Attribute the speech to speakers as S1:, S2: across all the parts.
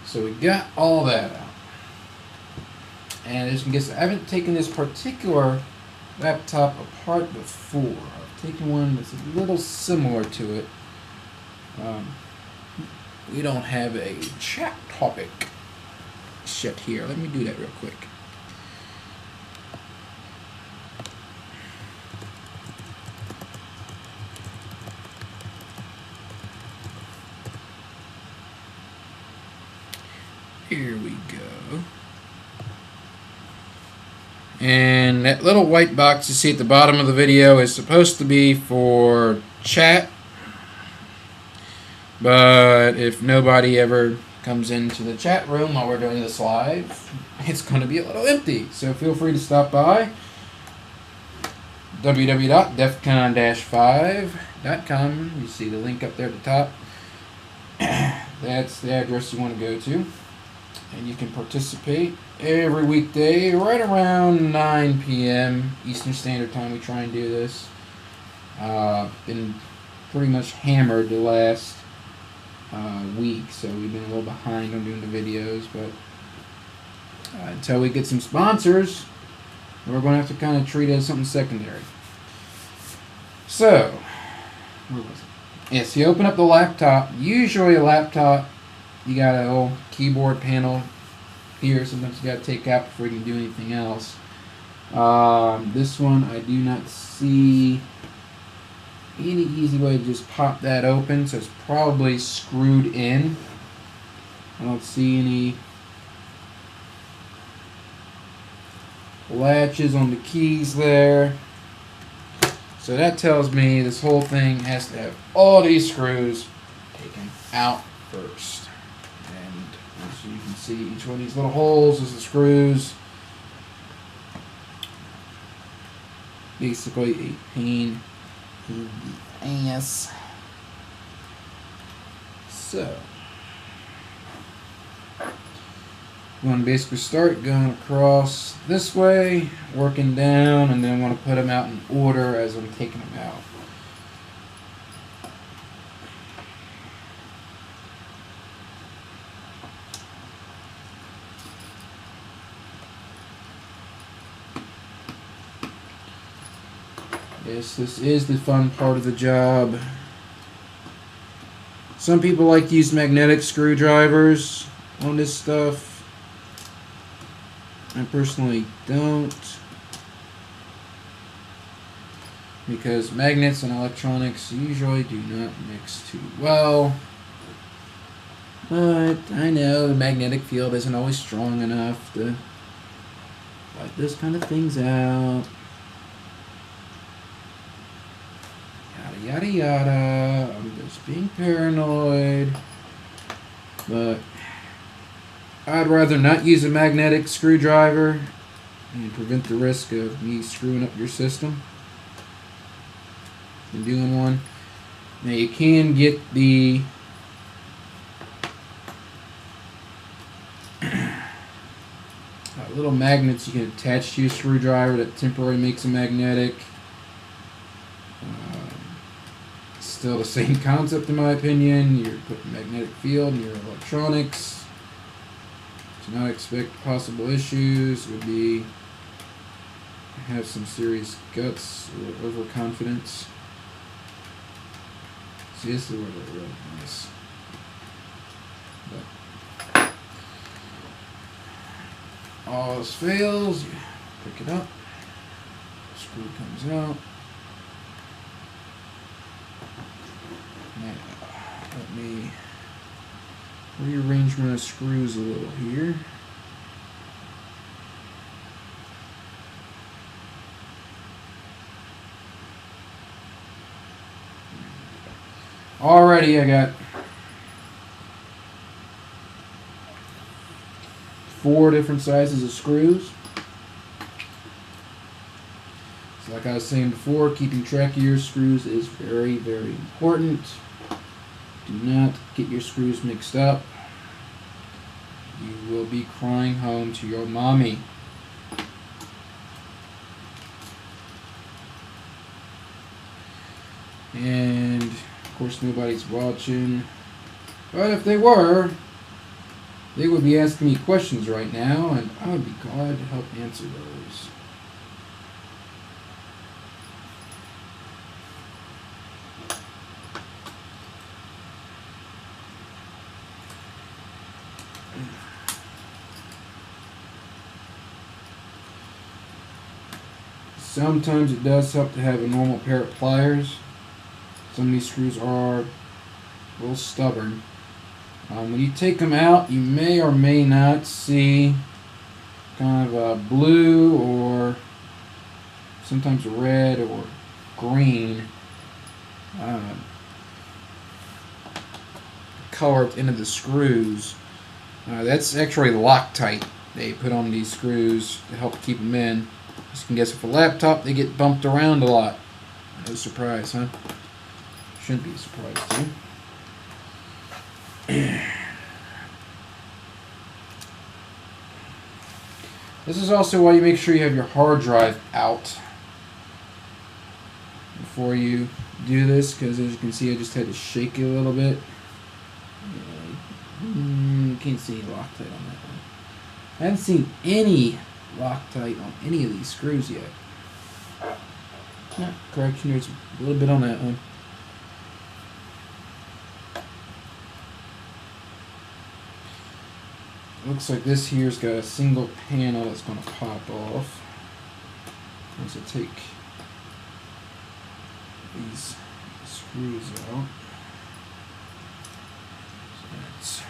S1: So we got all that out. And as you can guess, I haven't taken this particular laptop apart before. I've taken one that's a little similar to it. We don't have a chat topic set here. Let me do that real quick. Here we go. And that little white box you see at the bottom of the video is supposed to be for chat. But if nobody ever comes into the chat room while we're doing this live, it's going to be a little empty. So feel free to stop by www.defcon-5.com. You see the link up there at the top. That's the address you want to go to. And you can participate every weekday right around 9 p.m. Eastern Standard Time. We try and do this. Been pretty much hammered the last week, so we've been a little behind on doing the videos, but until we get some sponsors, we're going to have to kind of treat it as something secondary. So, where was it? Yes, you open up the laptop. Usually a laptop, you got a little keyboard panel here. Sometimes you got to take out before you can do anything else. This one, I do not see any easy way to just pop that open, so it's probably screwed in. I don't see any latches on the keys there. So that tells me this whole thing has to have all these screws taken out first. And as you can see, each one of these little holes is the screws. Basically a pain in the ass. So you want to basically start going across this way, working down, and then want to put them out in order as I'm taking them out. Yes, this is the fun part of the job. Some people like to use magnetic screwdrivers on this stuff. I personally don't, because magnets and electronics usually do not mix too well. But I know the magnetic field isn't always strong enough to let this kind of things out. Yada yada. I'm just being paranoid. But I'd rather not use a magnetic screwdriver and prevent the risk of me screwing up your system than doing one. Now you can get the little magnets you can attach to your screwdriver that temporarily makes a magnetic. Still the same concept in my opinion. You're putting magnetic field in your electronics. To not expect possible issues would be have some serious guts or overconfidence. See, this is where they're really nice. But all else fails, you pick it up, screw comes out. Now, let me rearrange my screws a little here. Already I got 4 different sizes of screws. So like I was saying before, keeping track of your screws is very, very important. Do not get your screws mixed up. You will be crying home to your mommy. And of course nobody's watching, but if they were, they would be asking me questions right now, and I would be glad to help answer those. Sometimes it does help to have a normal pair of pliers. Some of these screws are a little stubborn. When you take them out, you may or may not see kind of a blue or sometimes red or green color into the screws. That's actually Loctite they put on these screws to help keep them in. As you can guess, with a laptop, they get bumped around a lot. No surprise, huh? Shouldn't be a surprise, too. This is also why you make sure you have your hard drive out before you do this, because as you can see, I just had to shake it a little bit. Can't see any Loctite on that one. I haven't seen any Loctite on any of these screws yet. No, correction, there's a little bit on that one. Looks like this here's got a single panel that's going to pop off. Once I take these screws out. So that's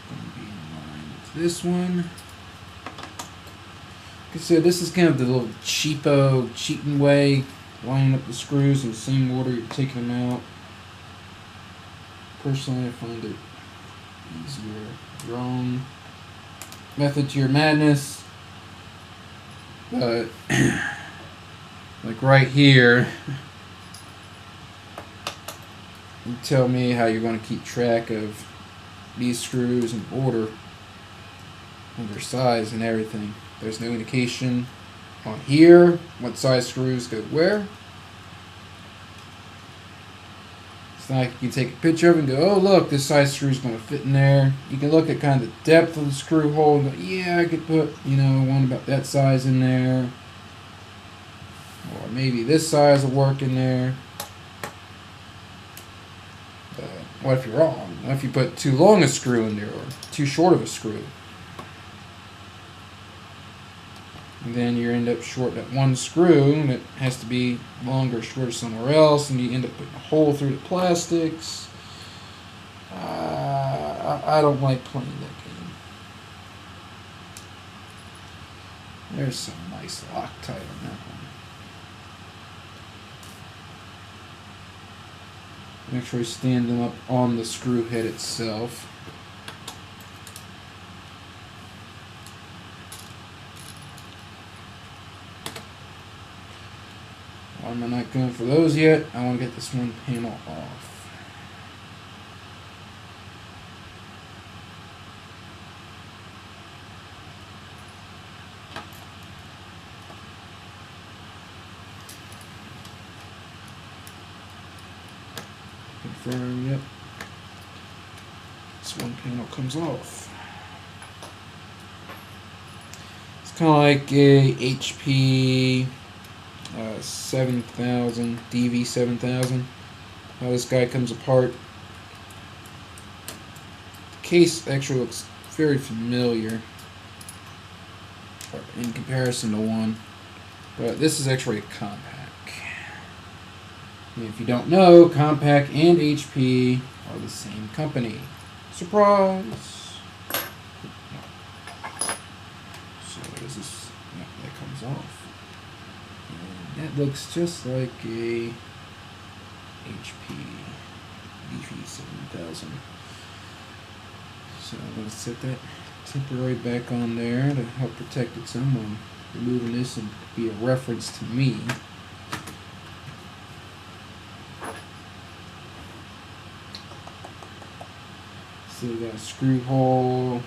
S1: going to be in line with this one. Like I said, this is kind of the little cheapo, cheating way, lining up the screws in the same order you're taking them out. Personally, I find it easier. Your own method to your madness. But, like right here, you tell me how you're going to keep track of these screws in order and their size and everything. There's no indication on here what size screws go where. It's not like you can take a picture of it and go, oh look, this size screw is going to fit in there. You can look at kind of the depth of the screw hole and go, yeah, I could put, one about that size in there. Or maybe this size will work in there. But what if you're wrong? What if you put too long a screw in there or too short of a screw? And then you end up short that one screw, and it has to be longer or shorter somewhere else, and you end up putting a hole through the plastics. I don't like playing that game. There's some nice Loctite on that one. Make sure you stand them up on the screw head itself. Why am I not going for those yet? I want to get this one panel off. Confirm, yep. This one panel comes off. It's kind of like a HP 7000, DV7000. How this guy comes apart. The case actually looks very familiar in comparison to one, but this is actually a Compaq. And if you don't know, Compaq and HP are the same company. Surprise! So there's this, that comes off. That looks just like a HP DV7000. So I'm going to set that temporary back on there to help protect it some. I'm removing this and be a reference to me. So we got a screw hole